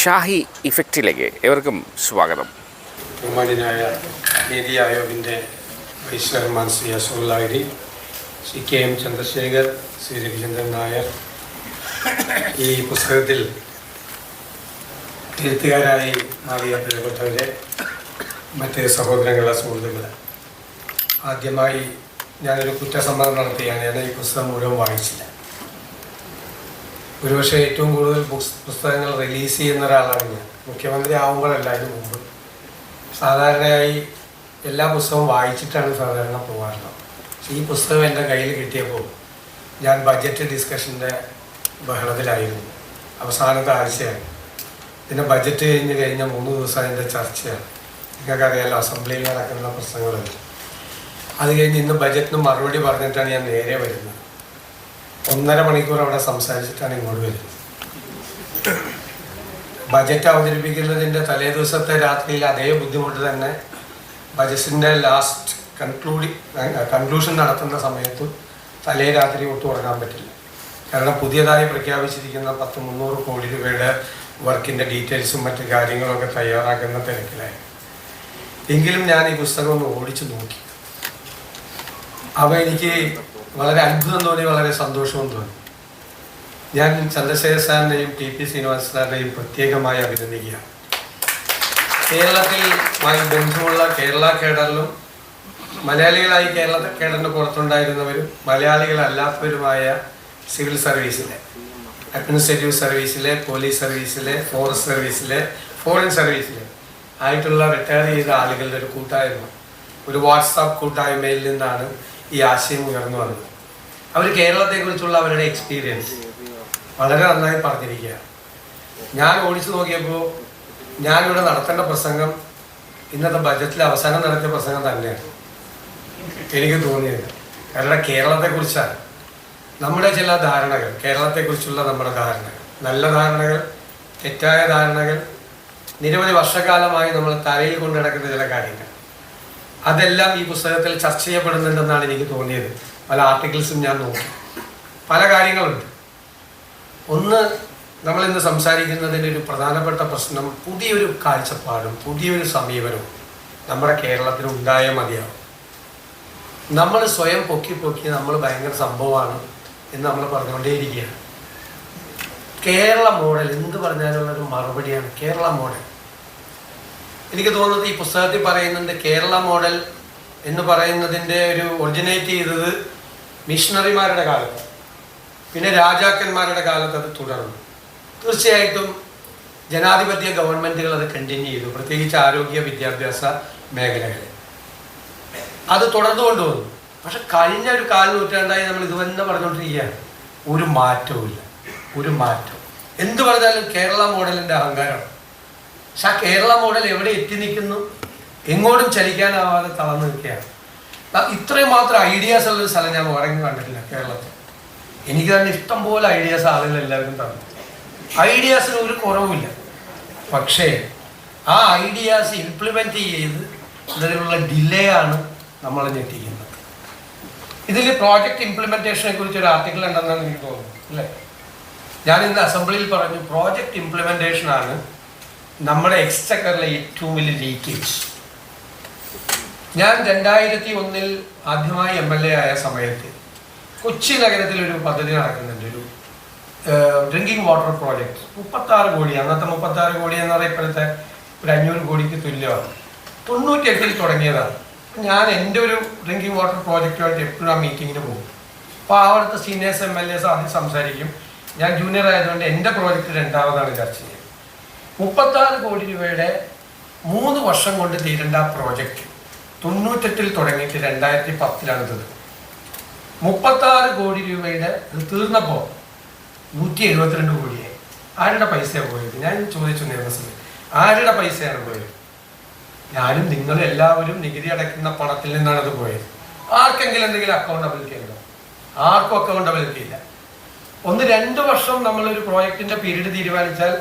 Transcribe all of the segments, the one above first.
ഷാഹി ഇഫക്റ്റിലേക്ക് ഏവർക്കും സ്വാഗതം. ബഹുമാന്യനായ നീതി ആയോഗിൻ്റെ വൈസ് ചെയർമാൻ ശ്രീ അസൂലായി, ശ്രീ കെ എം ചന്ദ്രശേഖർ, ശ്രീ രവിചന്ദ്രൻ നായർ, ഈ പുസ്തകത്തിൽ എഴുത്തുകാരായി മാറിയ പ്രിയപ്പെട്ടവരെ, മറ്റ് സഹോദരങ്ങളെ, സുഹൃത്തുക്കളെ, ആദ്യമായി ഞാനൊരു കുറ്റസമ്മതം നടത്തുകയാണ്. ഞാൻ ഈ പുസ്തകം മുഴുവൻ വായിച്ചില്ല. ഒരുപക്ഷെ ഏറ്റവും കൂടുതൽ പുസ്തകങ്ങൾ റിലീസ് ചെയ്യുന്ന ഒരാളാണ് ഞാൻ. മുഖ്യമന്ത്രി ആവുമ്പോഴല്ല, അതിന് മുമ്പ് സാധാരണയായി എല്ലാ പുസ്തകവും വായിച്ചിട്ടാണ് സാധാരണ പോകാറുള്ളത്. ഈ പുസ്തകം എൻ്റെ കയ്യിൽ കിട്ടിയപ്പോൾ ഞാൻ ബഡ്ജറ്റ് ഡിസ്കഷൻ്റെ ബഹളത്തിലായിരുന്നു. അവസാനത്തെ ആഴ്ചയാണ്. പിന്നെ ബഡ്ജറ്റ് കഴിഞ്ഞ 3 ദിവസം അതിൻ്റെ ചർച്ചയാണ്. നിങ്ങൾക്കറിയാമല്ലോ, അസംബ്ലിയിൽ നടക്കുന്ന പ്രശ്നങ്ങളല്ല. അത് കഴിഞ്ഞ് ഇന്ന് ബഡ്ജറ്റിന് മറുപടി പറഞ്ഞിട്ടാണ് ഞാൻ നേരെ വരുന്നത്. 1.5 മണിക്കൂർ അവിടെ സംസാരിച്ചിട്ടാണ് ഇങ്ങോട്ട് വരുന്നത്. ബജറ്റ് അവതരിപ്പിക്കുന്നതിൻ്റെ തലേ ദിവസത്തെ രാത്രിയിൽ അതേ ബുദ്ധിമുട്ട് തന്നെ ബജറ്റിൻ്റെ ലാസ്റ്റ് കൺക്ലൂഷൻ നടത്തുന്ന സമയത്ത് തലേ രാത്രി ഒട്ടും ഉറങ്ങാൻ പറ്റില്ല. കാരണം പുതിയതായി പ്രഖ്യാപിച്ചിരിക്കുന്ന 300 കോടി രൂപയുടെ വർക്കിൻ്റെ ഡീറ്റെയിൽസും മറ്റു കാര്യങ്ങളൊക്കെ തയ്യാറാക്കുന്ന തിരക്കിലായി. എങ്കിലും ഞാൻ ഈ പുസ്തകം ഒന്ന് ഓടിച്ചു നോക്കി. അവ എനിക്ക് വളരെ അത്ഭുതം തോന്നി, വളരെ സന്തോഷവും തോന്നി. ഞാൻ ചന്ദ്രശേഖർ സാറിനെയും ടി പി ശ്രീനിവാസ സാറിനെയും പ്രത്യേകമായി അഭിനന്ദിക്കുകയാണ്. കേരളത്തിലുമായി ബന്ധമുള്ള കേരള കേഡറിലും മലയാളികളായി കേരള കേഡറിന് പുറത്തുണ്ടായിരുന്നവരും മലയാളികളല്ലാത്തവരുമായ സിവിൽ സർവീസിലെ, അഡ്മിനിസ്ട്രേറ്റീവ് സർവീസിലെ, പോലീസ് സർവീസിലെ, ഫോറസ്റ്റ് സർവീസിലെ, ഫോറിൻ സർവീസിലെ ആയിട്ടുള്ള റിട്ടയർ ചെയ്ത ആളുകളുടെ ഒരു കൂട്ടായ്മ, ഒരു വാട്സാപ്പ് കൂട്ടായ്മയിൽ നിന്നാണ് ഈ ആശയം ഉയർന്നു വന്നത്. അവർ കേരളത്തെക്കുറിച്ചുള്ള അവരുടെ എക്സ്പീരിയൻസ് വളരെ നന്നായി പറഞ്ഞിരിക്കുകയാണ്. ഞാൻ ഓടിച്ചു നോക്കിയപ്പോൾ ഞാനിവിടെ നടത്തേണ്ട പ്രസംഗം ഇന്നത്തെ ബജറ്റിൽ അവസാനം നടത്തിയ പ്രസംഗം തന്നെയാണ് എനിക്ക് തോന്നിയത്. കാരണം കേരളത്തെക്കുറിച്ചാണ് നമ്മുടെ ചില ധാരണകൾ, കേരളത്തെക്കുറിച്ചുള്ള നമ്മുടെ ധാരണകൾ, നല്ല ധാരണകൾ, തെറ്റായ ധാരണകൾ, നിരവധി വർഷക്കാലമായി നമ്മൾ തലയിൽ കൊണ്ടു നടക്കുന്ന ചില കാര്യങ്ങൾ, അതെല്ലാം ഈ പുസ്തകത്തിൽ ചർച്ച ചെയ്യപ്പെടുന്നുണ്ടെന്നാണ് എനിക്ക് തോന്നിയത്. പല ആർട്ടിക്കിൾസും ഞാൻ നോക്കി. പല കാര്യങ്ങളുണ്ട്. ഒന്ന്, നമ്മളിന്ന് സംസാരിക്കുന്നതിൻ്റെ ഒരു പ്രധാനപ്പെട്ട പ്രശ്നം പുതിയൊരു കാഴ്ചപ്പാടും പുതിയൊരു സമീപനവും നമ്മുടെ കേരളത്തിന് ഉണ്ടായേ മതിയാവും. നമ്മൾ സ്വയം പൊക്കി നമ്മൾ ഭയങ്കര സംഭവമാണ് എന്ന് നമ്മൾ പറഞ്ഞുകൊണ്ടേയിരിക്കുകയാണ്. കേരള മോഡൽ എന്ത് പറഞ്ഞാലുള്ളൊരു മറുപടിയാണ് കേരള മോഡൽ. എനിക്ക് തോന്നുന്നത് ഈ പുസ്തകത്തിൽ പറയുന്നുണ്ട്, കേരള മോഡൽ എന്ന് പറയുന്നതിൻ്റെ ഒരു ഒറിജിനേറ്റ് ചെയ്തത് മിഷണറിമാരുടെ കാലത്ത്, പിന്നെ രാജാക്കന്മാരുടെ കാലത്ത് അത് തുടർന്നു. തീർച്ചയായിട്ടും ജനാധിപത്യ ഗവൺമെൻറ്റുകൾ അത് കണ്ടിന്യൂ ചെയ്തു, പ്രത്യേകിച്ച് ആരോഗ്യ വിദ്യാഭ്യാസ മേഖലകളിൽ അത് തുടർന്നു കൊണ്ടുവന്നു. പക്ഷെ കഴിഞ്ഞ ഒരു 4 നൂറ്റാണ്ടായി നമ്മൾ ഇത് തന്നെ പറഞ്ഞുകൊണ്ടിരിക്കുകയാണ്. ഒരു മാറ്റവും ഇല്ല, ഒരു മാറ്റം. എന്ത് പറഞ്ഞാലും കേരള മോഡലിൻ്റെ അഹങ്കാരമാണ്. പക്ഷെ ആ കേരള മോഡൽ എവിടെ എത്തി നിൽക്കുന്നു? എങ്ങോട്ടും ചലിക്കാനാവാതെ തളർന്നു നിൽക്കുകയാണ്. ഇത്രയും മാത്രം ഐഡിയാസ് ഉള്ളൊരു സ്ഥലം ഞാൻ ഉറങ്ങി കണ്ടിട്ടില്ല കേരളത്തിൽ. എനിക്ക് തന്നെ ഇഷ്ടം പോലെ ഐഡിയാസ് ആളുകൾ എല്ലാവരും തന്നു. ഐഡിയാസിന് ഒരു കുറവുമില്ല. പക്ഷേ ആ ഐഡിയാസ് ഇംപ്ലിമെൻറ്റ് ചെയ്ത് ഇതിലുള്ള ഡിലേ ആണ് നമ്മളെ ഞെട്ടിക്കുന്നത്. ഇതിൽ പ്രോജക്റ്റ് ഇംപ്ലിമെൻറ്റേഷനെ കുറിച്ച് ഒരു ആർട്ടിക്കിൾ ഉണ്ടെന്നാണ് എനിക്ക് തോന്നുന്നത്, അല്ലേ? ഞാൻ ഇന്ന് അസംബ്ലിയിൽ പറഞ്ഞു, പ്രോജക്റ്റ് ഇംപ്ലിമെൻറ്റേഷനാണ് നമ്മുടെ എക്സ്ചക്കറിലെ ഏറ്റവും വലിയ ലീക്കേജ്. ഞാൻ 2001 ആദ്യമായി MLA ആയ സമയത്ത് കൊച്ചി നഗരത്തിലൊരു പദ്ധതി നടക്കുന്നുണ്ട്, ഒരു ഡ്രിങ്കിങ് വാട്ടർ പ്രോജക്റ്റ്. 36 കോടി, അന്നത്തെ 36 കോടി എന്ന് പറയുമ്പോൾ ഇപ്പോഴത്തെ ഒരു 500 കോടിക്ക് തുല്യമാണ്. 98 തുടങ്ങിയതാണ്. ഞാൻ എൻ്റെ ഒരു ഡ്രിങ്കിങ് വാട്ടർ പ്രോജക്റ്റുമായിട്ട് എപ്പോഴും ആ മീറ്റിങ്ങിന് പോകും. അപ്പോൾ അവിടുത്തെ സീനിയേഴ്സ് MLAs ആദ്യം സംസാരിക്കും. ഞാൻ ജൂനിയർ ആയതുകൊണ്ട് എൻ്റെ പ്രോജക്റ്റ് രണ്ടാമതാണ് ചർച്ച ചെയ്യുന്നത്. 36 കോടി രൂപയുടെ 3 വർഷം കൊണ്ട് തീരേണ്ട പ്രോജക്റ്റ് 98 തുടങ്ങിയിട്ട് 2010 തീർന്നത്. 36 കോടി രൂപയുടെ ഇത് തീർന്നപ്പോൾ 172 കോടിയായി. ആരുടെ പൈസയാണ് പോയത്? ഞാൻ ചോദിച്ചു നിയമസഭയിൽ, ആരുടെ പൈസയാണ് പോയത്? ഞാനും നിങ്ങളും എല്ലാവരും നികുതി അടയ്ക്കുന്ന പണത്തിൽ നിന്നാണ് അത് പോയത്. ആർക്കെങ്കിലും എന്തെങ്കിലും അക്കൗണ്ടബിലിറ്റി ഉണ്ടോ? ആർക്കും അക്കൗണ്ടബിലിറ്റി ഇല്ല. 1-2 വർഷം നമ്മളൊരു പ്രോജക്റ്റിൻ്റെ പീരീഡ് തീരുമാനിച്ചാൽ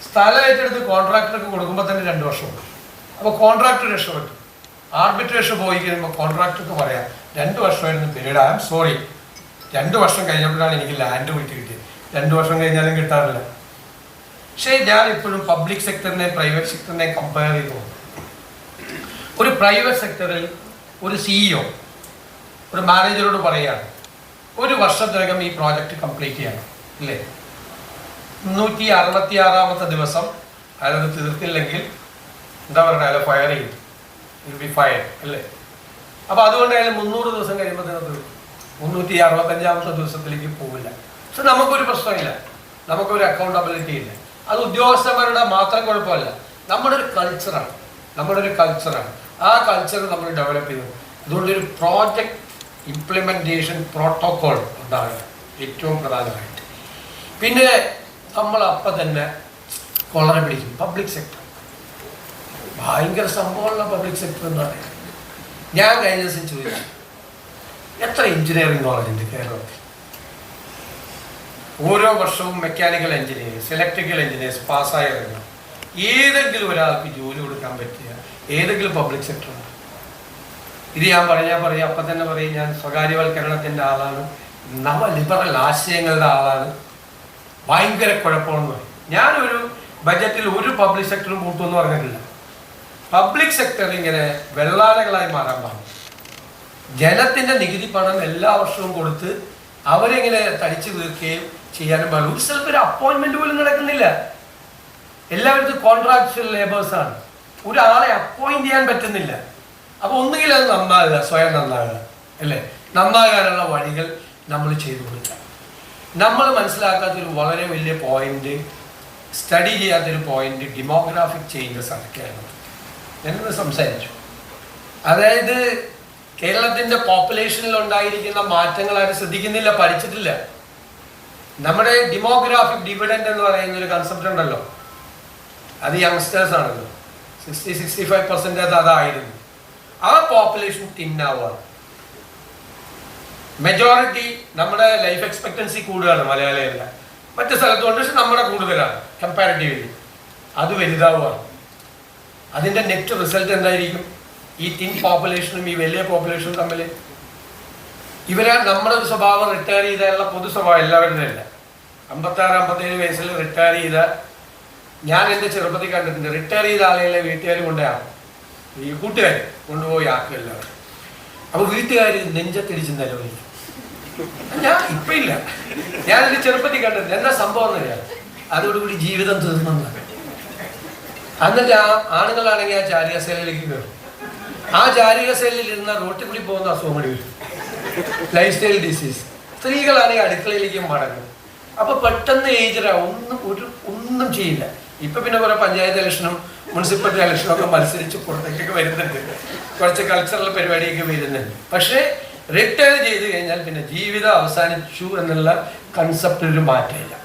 സ്ഥലം ഏറ്റെടുത്ത് കോൺട്രാക്ടർക്ക് കൊടുക്കുമ്പോൾ തന്നെ 2 വർഷമുണ്ട്. അപ്പോൾ കോൺട്രാക്ടർ രക്ഷപ്പെട്ടു. ആർബിട്രേഷൻ പോയി കഴിയുമ്പോൾ കോൺട്രാക്ടർക്ക് പറയാം 2 വർഷമായിരുന്നു പീരീഡ്, ഐ ആം സോറി, 2 വർഷം കഴിഞ്ഞപ്പോഴാണ് എനിക്ക് ലാൻഡ് വിട്ട് കിട്ടിയത്. 2 വർഷം കഴിഞ്ഞാലും കിട്ടാറില്ല. പക്ഷേ ഞാൻ ഇപ്പോഴും പബ്ലിക് സെക്ടറിനെ പ്രൈവറ്റ് സെക്ടറിനെ കമ്പയർ ചെയ്തു. ഒരു പ്രൈവറ്റ് സെക്ടറിൽ ഒരു CEO ഒരു മാനേജറോട് പറയുകയാണ്, ഒരു വർഷത്തിനകം ഈ പ്രോജക്റ്റ് കംപ്ലീറ്റ് ചെയ്യണം അല്ലേ. 366 ദിവസം അയാളത് തീർത്തില്ലെങ്കിൽ എന്താ പറയുക, അയാളെ ഫയർ ചെയ്യും, ഫയർ അല്ലേ. അപ്പോൾ അതുകൊണ്ട് അയാൾ 300 ദിവസം കഴിയുമ്പോൾ തന്നെ തീർക്കും. 365 ദിവസത്തിലേക്ക് പോവില്ല. പക്ഷെ നമുക്കൊരു പ്രശ്നമില്ല, നമുക്കൊരു അക്കൗണ്ടബിലിറ്റി ഇല്ല. അത് ഉദ്യോഗസ്ഥന്മാരുടെ മാത്രം കുഴപ്പമല്ല, നമ്മുടെ ഒരു കൾച്ചറാണ്. ആ കൾച്ചർ നമ്മൾ ഡെവലപ്പ് ചെയ്തു. അതുകൊണ്ടൊരു പ്രോജക്റ്റ് ഇംപ്ലിമെൻറ്റേഷൻ പ്രോട്ടോകോൾ ഉണ്ടാകുക ഏറ്റവും പ്രധാനമായിട്ട്. പിന്നെ നമ്മൾ അപ്പം തന്നെ കൊളറ പിടിക്കും. പബ്ലിക് സെക്ടർ ഭയങ്കര സംഭവമുള്ള പബ്ലിക് സെക്ടർ എന്ന് പറയുന്നത്. ഞാൻ കഴിഞ്ഞ ദിവസം ചോദിച്ചു, എത്ര എഞ്ചിനീയറിംഗ് കോളേജ് ഉണ്ട് കേരളത്തിൽ? ഓരോ വർഷവും മെക്കാനിക്കൽ എഞ്ചിനീയേഴ്സ്, ഇലക്ട്രിക്കൽ എഞ്ചിനീയേഴ്സ് പാസ്സായി ഇറങ്ങും. ഏതെങ്കിലും ഒരാൾക്ക് ജോലി കൊടുക്കാൻ പറ്റിയ ഏതെങ്കിലും പബ്ലിക് സെക്ടറുണ്ട്? ഇത് ഞാൻ പറയാം, അപ്പം തന്നെ പറയും, ഞാൻ സ്വകാര്യവൽക്കരണത്തിൻ്റെ ആളാണ്, നവ ലിബറൽ ആശയങ്ങളുടെ ആളാണ്, ഭയങ്കര കുഴപ്പമെന്ന് പറയും. ഞാനൊരു ബജറ്റിൽ ഒരു പബ്ലിക് സെക്ടറും കൂട്ടുമെന്ന് പറഞ്ഞിട്ടില്ല. പബ്ലിക് സെക്ടർ ഇങ്ങനെ വെള്ളാലകളായി മാറാൻ പാടില്ല. ജനത്തിൻ്റെ നികുതി പണം എല്ലാ വർഷവും കൊടുത്ത് അവരെങ്ങനെ തടിച്ചു തീർക്കുകയും ചെയ്യാനും പാടില്ല. ഒരു സ്ഥലത്ത് ഒരു അപ്പോയിൻമെന്റ് പോലും നടക്കുന്നില്ല. എല്ലാവരും കോൺട്രാക്ച്വൽ ലേബേഴ്സാണ്. ഒരാളെ അപ്പോയിന്റ് ചെയ്യാൻ പറ്റുന്നില്ല. അപ്പോൾ ഒന്നുകിൽ അത് നന്നാകുക, സ്വയം നന്നാകുക അല്ലേ. നന്നാകാനുള്ള വഴികൾ നമ്മൾ ചെയ്തു കൊടുക്കുക. നമ്മൾ മനസ്സിലാക്കാത്തൊരു വളരെ വലിയ പോയിന്റ്, സ്റ്റഡി ചെയ്യാത്തൊരു പോയിന്റ് ഡെമോഗ്രാഫിക് ചേഞ്ചസ് ആണ് കേരളത്തിൽ. ഞാനത് സംസാരിച്ചു. അതായത് കേരളത്തിൻ്റെ പോപ്പുലേഷനിൽ ഉണ്ടായിരിക്കുന്ന മാറ്റങ്ങൾ ആരും ശ്രദ്ധിക്കുന്നില്ല, പഠിച്ചിട്ടില്ല. നമ്മുടെ ഡെമോഗ്രാഫിക് ഡിവിഡൻഡ് എന്ന് പറയുന്ന ഒരു കൺസെപ്റ്റ് ഉണ്ടല്ലോ, അത് യങ്സ്റ്റേഴ്സ് ആണല്ലോ. 60-65% അതായിരുന്നു. ആ പോപ്പുലേഷൻ തിന്നാവുകയാണ്. മെജോറിറ്റി നമ്മുടെ ലൈഫ് എക്സ്പെക്ടൻസി കൂടുതലാണ് മലയാളിയല്ല, മറ്റു സ്ഥലത്തുകൊണ്ട്, പക്ഷെ നമ്മുടെ കൂടുതലാണ് കമ്പാരിറ്റീവ്ലി. അത് വലുതാവുകയാണ്. അതിൻ്റെ നെറ്റ് റിസൾട്ട് എന്തായിരിക്കും? ഈ തിൻ പോപ്പുലേഷനും ഈ വലിയ പോപ്പുലേഷനും തമ്മിൽ നമ്മുടെ ഒരു സ്വഭാവം റിട്ടയർ ചെയ്താലുള്ള പൊതു സ്വഭാവം എല്ലാവരുടെയും അല്ല. 56-57 വയസ്സിൽ റിട്ടയർ ചെയ്ത ഞാൻ എൻ്റെ ചെറുപ്പത്തിൽ കണ്ടിട്ടുണ്ട്. റിട്ടയർ ചെയ്ത ആളുകളെ വീട്ടുകാർ കൊണ്ടുപോയാകും, ഈ കൂട്ടുകാർ കൊണ്ടുപോയി ആക്കും എല്ലാവരും. അപ്പോൾ വീട്ടുകാർ നെഞ്ചത്തിടിച്ച് നിലവിളിക്കും. ഞാൻ ഇപ്പം ഇല്ല, ഞാനെൻ്റെ ചെറുപ്പത്തിൽ കണ്ടിട്ടുണ്ട്. എന്താ സംഭവം എന്നറിയാം, അതോടുകൂടി ജീവിതം തീർന്നെന്നാണ്. എന്നിട്ട് ആ ആണുങ്ങളാണെങ്കിൽ ആ ചാരികസേലയിലേക്ക് കയറും. ആ ചാരികസേലയിൽ ഇരുന്ന റോട്ടിൽ കൂടി പോകുന്ന അസുഖം കൂടി വരും, ലൈഫ് സ്റ്റൈൽ ഡിസീസ്. സ്ത്രീകളാണെങ്കിൽ അടുക്കളയിലേക്ക് മടങ്ങും. അപ്പോൾ പെട്ടെന്ന് ഏജറാവും, ഒന്നും ചെയ്യില്ല. ഇപ്പം പിന്നെ കുറേ പഞ്ചായത്ത് ഇലക്ഷനും മുനിസിപ്പാലിറ്റി ഇലക്ഷനും ഒക്കെ മത്സരിച്ച് പുറത്തേക്കൊക്കെ വരുന്നുണ്ട്, കുറച്ച് കൾച്ചറൽ പരിപാടിയൊക്കെ വരുന്നുണ്ട്. പക്ഷേ റിട്ടയർ ചെയ്ത് കഴിഞ്ഞാൽ പിന്നെ ജീവിതം അവസാനിച്ചു എന്നുള്ള കൺസെപ്റ്റിനൊരു മാറ്റമില്ല.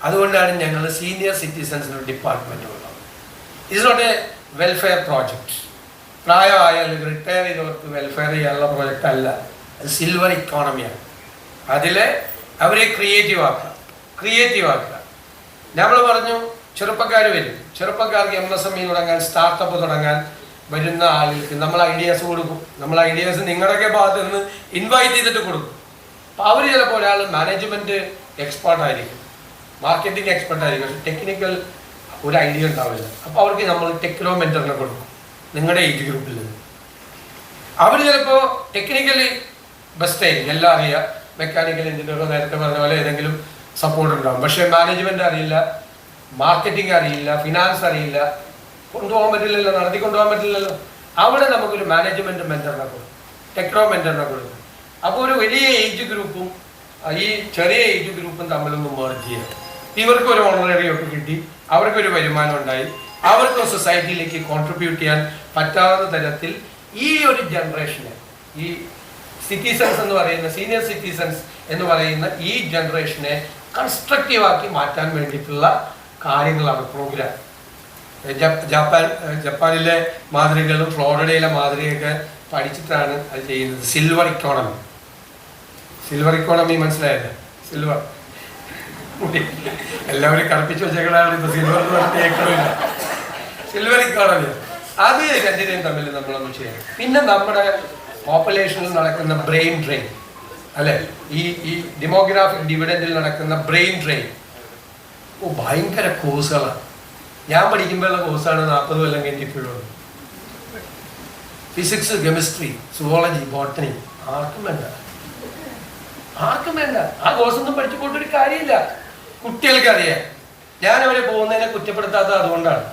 അതുകൊണ്ടാണ് ഞങ്ങൾ സീനിയർ സിറ്റിസൺസിന് ഡിപ്പാർട്ട്മെൻറ്റ് ഉള്ളത്. It's not a welfare project. പ്രായമായാൽ റിട്ടയർ ചെയ്തവർക്ക് വെൽഫെയർ ചെയ്യാനുള്ള പ്രോജക്റ്റ് അല്ല, അത് സിൽവർ ഇക്കോണമിയാണ്. അതിൽ അവരെ ക്രിയേറ്റീവ് ആക്കുക. നമ്മൾ പറഞ്ഞു ചെറുപ്പക്കാർ വരും, ചെറുപ്പക്കാർക്ക് MSME തുടങ്ങാൻ, സ്റ്റാർട്ടപ്പ് തുടങ്ങാൻ വരുന്ന ആളുകൾക്ക് നമ്മൾ ഐഡിയാസ് കൊടുക്കും. നമ്മൾ ഐഡിയാസ് നിങ്ങളുടെയൊക്കെ ഭാഗത്ത് നിന്ന് ഇൻവൈറ്റ് ചെയ്തിട്ട് കൊടുക്കും. അപ്പോൾ അവർ ചിലപ്പോൾ ഒരാൾ മാനേജ്മെൻറ്റ് എക്സ്പേർട്ടായിരിക്കും, മാർക്കറ്റിംഗ് എക്സ്പെർട്ടായിരിക്കും, പക്ഷെ ടെക്നിക്കൽ ഒരു ഐഡിയ ഉണ്ടാവില്ല. അപ്പോൾ അവർക്ക് നമ്മൾ ടെക്നോ മെൻറ്ററിനെ കൊടുക്കും നിങ്ങളുടെ ഏജ് ഗ്രൂപ്പിൽ നിന്ന്. അവർ ചിലപ്പോൾ ടെക്നിക്കലി ബെസ്റ്റ് ആയിരിക്കും, എല്ലാം അറിയാം, മെക്കാനിക്കൽ എഞ്ചിനീയറോ നേരത്തെ പറഞ്ഞ പോലെ ഏതെങ്കിലും സപ്പോർട്ട് ഉണ്ടാകും. പക്ഷേ മാനേജ്മെൻറ്റ് അറിയില്ല, മാർക്കറ്റിംഗ് അറിയില്ല, ഫിനാൻസ് അറിയില്ല, കൊണ്ടുപോകാൻ പറ്റില്ലല്ലോ, നടത്തിക്കൊണ്ടുപോകാൻ പറ്റില്ലല്ലോ. അവിടെ നമുക്കൊരു മാനേജ്മെൻറ്റ് മെൻറ്ററിനെ കൊടുക്കും, ടെക്നോ മെൻറ്ററിനെ കൊടുക്കും. അപ്പോൾ ഒരു വലിയ ഏജ് ഗ്രൂപ്പും ഈ ചെറിയ ഏജ് ഗ്രൂപ്പും തമ്മിലൊന്നും മെർജ് ചെയ്യാം. ഇവർക്കൊരു ഓണററി ഒക്കെ കിട്ടി, അവർക്കൊരു വരുമാനം ഉണ്ടായി, അവർക്ക് സൊസൈറ്റിയിലേക്ക് കോൺട്രിബ്യൂട്ട് ചെയ്യാൻ പറ്റാവുന്ന തരത്തിൽ ഈ ഒരു ജനറേഷനെ, ഈ സിറ്റിസൺസ് എന്ന് പറയുന്ന സീനിയർ സിറ്റിസൺസ് എന്ന് പറയുന്ന ഈ ജനറേഷനെ കൺസ്ട്രക്റ്റീവാക്കി മാറ്റാൻ വേണ്ടിയിട്ടുള്ള കാര്യങ്ങളാണ് പ്രോഗ്രാം. ജപ്പാനിലെ മാതൃകകളും ഫ്ലോറിഡയിലെ മാതൃകയൊക്കെ പഠിച്ചിട്ടാണ് അത് ചെയ്യുന്നത്. Silver economy മനസ്സിലായല്ലേ? സിൽവർ എല്ലാവരും കറുപ്പിച്ച് വെച്ചേക്കളാണ്. ഇപ്പൊ സിൽവർ എന്ന് പറഞ്ഞില്ല, സിൽവർ ഇക്കോണമി. അത് രണ്ടിനെയും തമ്മിൽ നമ്മളൊന്നും ചെയ്യാം. പിന്നെ നമ്മുടെ പോപ്പുലേഷനിൽ നടക്കുന്ന ബ്രെയിൻ ഡ്രെയിൻ അല്ലെ, ഈ ഡെമോഗ്രാഫിക് ഡിവിഡൻഡിൽ നടക്കുന്ന ബ്രെയിൻ ഡ്രെയിൻ, ഭയങ്കര കോഴ്സുകളാണ്. ഞാൻ പഠിക്കുമ്പോഴുള്ള കോഴ്സാണ് 40 കൊല്ലം കഴിഞ്ഞ് ഇപ്പോഴും. ഫിസിക്സ്, കെമിസ്ട്രി, സുവോളജി, ബോട്ടണി ആർക്കും വേണ്ട. ആ കോഴ്സൊന്നും പഠിച്ചു പോയിട്ടൊരു കാര്യമില്ല. കുട്ടികൾക്ക് അറിയാം. ഞാൻ അവരെ പോകുന്നതിനെ കുറ്റപ്പെടുത്താത്തത് അതുകൊണ്ടാണ്.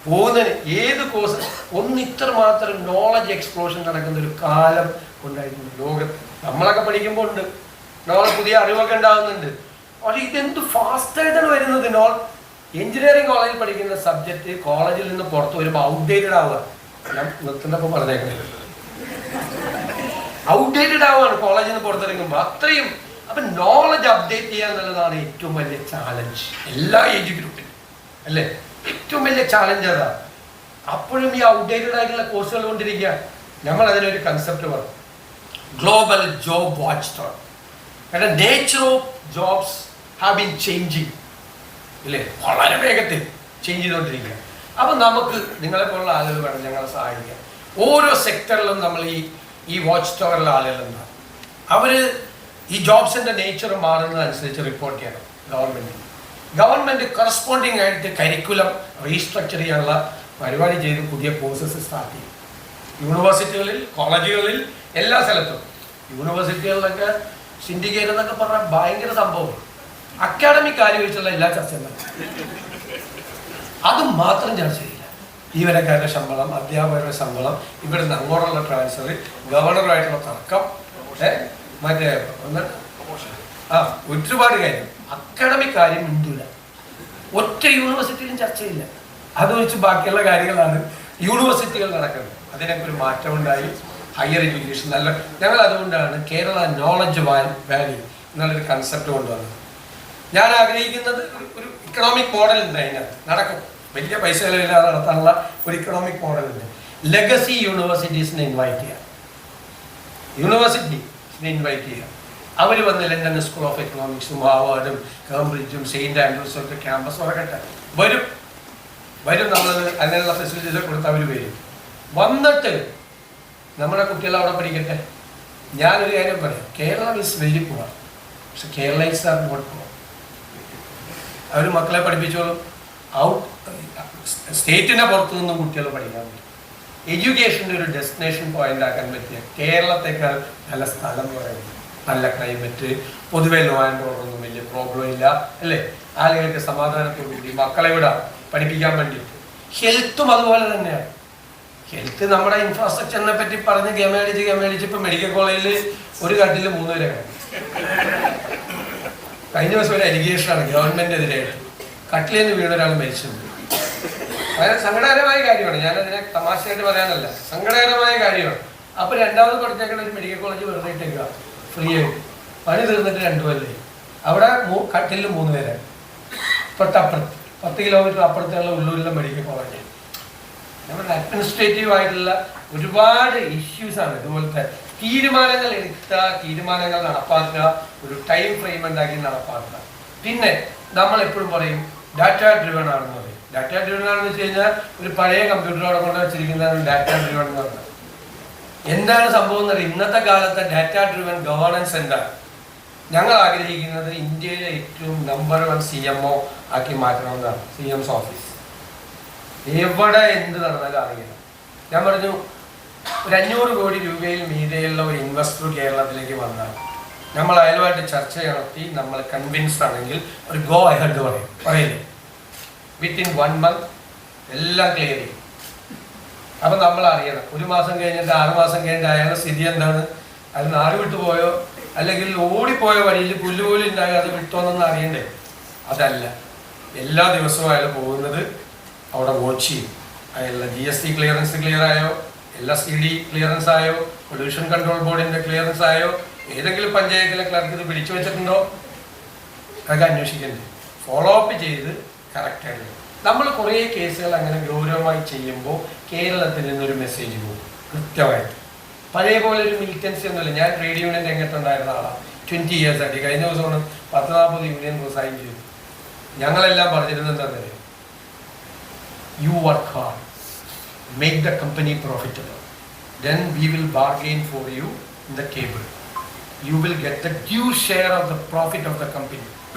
പോകുന്നതിന് ഏത് കോഴ്സ് ഇത്ര മാത്രം നോളജ് എക്സ്പ്ലോഷൻ നടക്കുന്ന ഒരു കാലം ഉണ്ടായിരുന്നു ലോകത്ത്. നമ്മളൊക്കെ പഠിക്കുമ്പോൾ ഉണ്ട്, നാളെ പുതിയ അറിവൊക്കെ ഉണ്ടാകുന്നുണ്ട്. പക്ഷെ ഇതെന്ത് ഫാസ്റ്റായിട്ടാണ് വരുന്നത്. എഞ്ചിനീയറിംഗ് കോളേജിൽ പഠിക്കുന്ന സബ്ജക്റ്റ് കോളേജിൽ നിന്ന് പുറത്ത് വരുമ്പോൾ ഔട്ട്ഡേറ്റഡ് ആവുക. ഞാൻ നിർത്തുന്നപ്പോൾ പറഞ്ഞേക്കണേ, ഔട്ട്ഡേറ്റഡ് ആവുകയാണ് കോളേജിൽ നിന്ന് പുറത്തിറങ്ങുമ്പോൾ. അത്രയും അപ്പൊ നോളജ് അപ്ഡേറ്റ് ചെയ്യുക എന്നുള്ളതാണ് ഏറ്റവും വലിയ ചാലഞ്ച് എല്ലാ ഏജ് ഗ്രൂപ്പിലും, അല്ലേ? ഏറ്റവും വലിയ ചാലഞ്ച് അതാണ്. അപ്പോഴും ഈ ഔട്ട്ഡേറ്റഡ് ആയിട്ടുള്ള കോഴ്സുകൾ കൊണ്ടിരിക്കുക. നമ്മൾ അതിനൊരു കൺസെപ്റ്റ് പറഞ്ഞു, ഗ്ലോബൽ ജോബ് വാച്ച് ടവർ. കാരണം nature of jobs have been changing, ഇല്ലേ? വളരെ വേഗത്തിൽ ചേഞ്ച് ചെയ്തുകൊണ്ടിരിക്കുക. അപ്പം നമുക്ക് നിങ്ങളെപ്പോലുള്ള ആളുകൾ വേണം ഞങ്ങളെ സഹായിക്കാൻ. ഓരോ സെക്ടറിലും നമ്മൾ ഈ വാച്ച് ടവറിലെ ആളുകളുണ്ടാകും. അവർ ഈ ജോബ്സിൻ്റെ നേച്ചർ മാറുന്നതനുസരിച്ച് റിപ്പോർട്ട് ചെയ്യണം ഗവൺമെൻറ് കറസ്പോണ്ടിങ് ആയിട്ട് കരിക്കുലം റീസ്ട്രക്ചർ ചെയ്യാനുള്ള പരിപാടി ചെയ്ത് പുതിയ കോഴ്സസ് സ്റ്റാർട്ട് ചെയ്യും. യൂണിവേഴ്സിറ്റികളിൽ, കോളേജുകളിൽ, എല്ലാ സ്ഥലത്തും. യൂണിവേഴ്സിറ്റികളിലൊക്കെ സിൻഡിക്കേറ്റ് എന്നൊക്കെ പറഞ്ഞാൽ ഭയങ്കര സംഭവം. അക്കാഡമിക് കാര്യം വെച്ചുള്ള എല്ലാ ചർച്ചയും അത് മാത്രം ചർച്ച ചെയ്യില്ല. ജീവനക്കാരുടെ ശമ്പളം, അധ്യാപകരുടെ ശമ്പളം, ഇവിടുന്ന് അങ്ങോട്ടുള്ള ട്രാൻസ്ഫർ, ഗവർണറുമായിട്ടുള്ള തർക്കം, മറ്റേ ഒരുപാട് കാര്യം. അക്കാഡമിക് കാര്യം മിണ്ടൂല. ഒറ്റ യൂണിവേഴ്സിറ്റിയിലും ചർച്ചയില്ല. അത് വെച്ച് ബാക്കിയുള്ള കാര്യങ്ങളാണ് യൂണിവേഴ്സിറ്റികൾ നടക്കുന്നത്. അതിനൊക്കെ ഒരു മാറ്റമുണ്ടായി. ഹയർ എഡ്യൂക്കേഷൻ നല്ല. ഞങ്ങൾ അതുകൊണ്ടാണ് കേരള നോളജ് വാലി എന്നുള്ളൊരു കൺസെപ്റ്റ് കൊണ്ടുവന്നത്. ഞാൻ ആഗ്രഹിക്കുന്നത് ഒരു ഇക്കണോമിക് മോഡൽ ഉണ്ട്, അതിനകത്ത് നടക്കും. വലിയ പൈസ ചിലവില്ലാതെ നടത്താനുള്ള ഒരു ഇക്കണോമിക് മോഡൽ ഉണ്ട്. ലെഗസി യൂണിവേഴ്സിറ്റീസിനെ ഇൻവൈറ്റ് ചെയ്യാം. അവർ വന്ന് ലണ്ടൻ സ്കൂൾ ഓഫ് എക്കണോമിക്സും ഹാർവാർഡും കേംബ്രിഡ്ജും സെയിൻറ്റ് ആൻഡ്രൂസും ഒക്കെ ക്യാമ്പസ് തുറക്കട്ടെ. വരും നമ്മൾ അങ്ങനെയുള്ള ഫെസിലിറ്റീസ് കൊടുത്ത് അവർ വരും. വന്നിട്ട് നമ്മുടെ കുട്ടികൾ അവിടെ പഠിക്കട്ടെ. ഞാനൊരു കാര്യം പറയാം, കേരളം ഈസ് വെരി പുവർ, പക്ഷെ കേരളീസ് ആർ നോട്ട് പുവർ. അവർ മക്കളെ പഠിപ്പിച്ചോളും. സ്റ്റേറ്റിനെ പുറത്തു നിന്നും കുട്ടികൾ പഠിക്കാൻ പറ്റും. എഡ്യൂക്കേഷൻ്റെ ഒരു ഡെസ്റ്റിനേഷൻ പോയിന്റ് ആക്കാൻ പറ്റിയ കേരളത്തേക്കാൾ നല്ല സ്ഥലം എന്ന് പറയുന്നത്. നല്ല ക്ലൈമറ്റ്, പൊതുവെ ലോ ആൻഡ് ഓർഡർ ഒന്നും വലിയ പ്രോബ്ലം ഇല്ല, അല്ലേ? ആളുകൾക്ക് സമാധാനത്തോടുകൂടി മക്കളെ വിടാം പഠിപ്പിക്കാൻ വേണ്ടിയിട്ട്. ഹെൽത്തും അതുപോലെ തന്നെയാണ്. ഹെൽത്ത് നമ്മുടെ ഇൻഫ്രാസ്ട്രക്ചറിനെ പറ്റി പറഞ്ഞ് ഗമേടിച്ച് ഇപ്പം മെഡിക്കൽ കോളേജിൽ ഒരു കട്ടിൽ 3 പേരെ കാണും. കഴിഞ്ഞ ദിവസം ഒരു അലിഗേഷനാണ് ഗവൺമെന്റിനെതിരായിട്ട്. കട്ടിലേന്ന് വീണൊരാൾ മരിച്ചിട്ടുണ്ട്. വളരെ സങ്കടകരമായ കാര്യമാണ്. ഞാനതിനെ തമാശയായിട്ട് പറയാനല്ല, സങ്കടകരമായ കാര്യമാണ്. അപ്പോൾ രണ്ടാമത് കൊടുത്തേക്കുന്ന ഒരു മെഡിക്കൽ കോളേജ് വെറുതെ ഇട്ടേക്കുക, ഫ്രീ ആയിട്ട്. പണി തീർന്നിട്ട് 2 കൊല്ലം. അവിടെ കട്ടിലിൽ 3 പേരെ. തൊട്ടപ്പുറത്ത് 10 കിലോമീറ്റർ അപ്പുറത്തുള്ള ഉള്ളൂരിലെ മെഡിക്കൽ കോളേജ്. നമ്മുടെ അഡ്മിനിസ്ട്രേറ്റീവ് ആയിട്ടുള്ള ഒരുപാട് ഇഷ്യൂസാണ്. ഇതുപോലത്തെ തീരുമാനങ്ങൾ എടുക്കുക, തീരുമാനങ്ങൾ നടപ്പാക്കുക, ഒരു ടൈം ഫ്രെയിം ഉണ്ടാക്കി നടപ്പാക്കുക. പിന്നെ നമ്മൾ എപ്പോഴും പറയും ഡാറ്റ ഡ്രിവൺ ആണെന്ന് പറയും. ഡാറ്റ ഡ്രിവൺ ആണെന്ന് വെച്ച് കഴിഞ്ഞാൽ ഒരു പഴയ കമ്പ്യൂട്ടറോടെ കൊണ്ട് വെച്ചിരിക്കുന്നതാണ് ഡാറ്റ ഡ്രിവൺ എന്ന് പറഞ്ഞത്. എന്താണ് സംഭവം എന്നറിയാം. ഇന്നത്തെ കാലത്തെ ഡാറ്റ ഡ്രിവൺ ഗവേണൻസ് എന്താണ്? ഞങ്ങൾ ആഗ്രഹിക്കുന്നത് ഇന്ത്യയിലെ ഏറ്റവും നമ്പർ 1 CMO ആക്കി മാറ്റണമെന്നാണ്. CM's ഓഫീസ് എവിടെ എന്ത് നടന്നാലും അറിയണം. ഞാൻ പറഞ്ഞു, ഒരു 500 കോടി രൂപയിൽ മീതയുള്ള ഒരു ഇൻവെസ്റ്റർ കേരളത്തിലേക്ക് വന്നാൽ നമ്മൾ അയലുമായിട്ട് ചർച്ച നടത്തി നമ്മൾ കൺവിൻസ്ഡ് ആണെങ്കിൽ ഒരു ഗോ അഹെഡ് പറയില്ലേ, വിത്തിൻ 1 month എല്ലാം ക്ലിയർ ചെയ്യും. അപ്പം നമ്മൾ അറിയണം. 1 മാസം കഴിഞ്ഞിട്ട് 6 മാസം കഴിഞ്ഞിട്ട് അയാളുടെ സ്ഥിതി എന്താണ്, അത് നാട് വിട്ടു പോയോ അല്ലെങ്കിൽ ഓടിപ്പോയ വഴിയിൽ പുല്ലുപോലും ഉണ്ടായി അത് വിട്ടോന്നൊന്നും അറിയണ്ടേ? അതല്ല, എല്ലാ ദിവസവും അയാൾ പോകുന്നത് അവിടെ വാച്ച് ചെയ്യും. അയാളുടെ GST ക്ലിയറൻസ് ക്ലിയർ ആയോ, LSTD ക്ലിയറൻസ് ആയോ, പൊല്യൂഷൻ കൺട്രോൾ ബോർഡിൻ്റെ ക്ലിയറൻസ് ആയോ, ഏതെങ്കിലും പഞ്ചായത്തിലെ ക്ലർക്ക് ഇത് പിടിച്ചു വെച്ചിട്ടുണ്ടോ, അതൊക്കെ അന്വേഷിക്കണ്ടേ? ഫോളോ അപ്പ് ചെയ്ത് കറക്റ്റായിട്ട്. നമ്മൾ കുറേ കേസുകൾ അങ്ങനെ ഗൗരവമായി ചെയ്യുമ്പോൾ കേരളത്തിൽ നിന്നൊരു മെസ്സേജ് പോകും കൃത്യമായിട്ട്. പഴയ പോലെ ഒരു മിലിറ്റൻസി ഒന്നുമില്ല. ഞാൻ ട്രേഡ് യൂണിയൻ രംഗത്തുണ്ടായിരുന്ന ആളാണ്. 20 years ആയിട്ട്. കഴിഞ്ഞ ദിവസമാണ് 10-40 യൂണിയൻ റിസൈൻ ചെയ്തു. ഞങ്ങളെല്ലാം പറഞ്ഞിരുന്നത് എന്താ പറയുക, you work hard, make the company profitable, then we will bargain for you in the cable. You will get the due share of the profit of the company.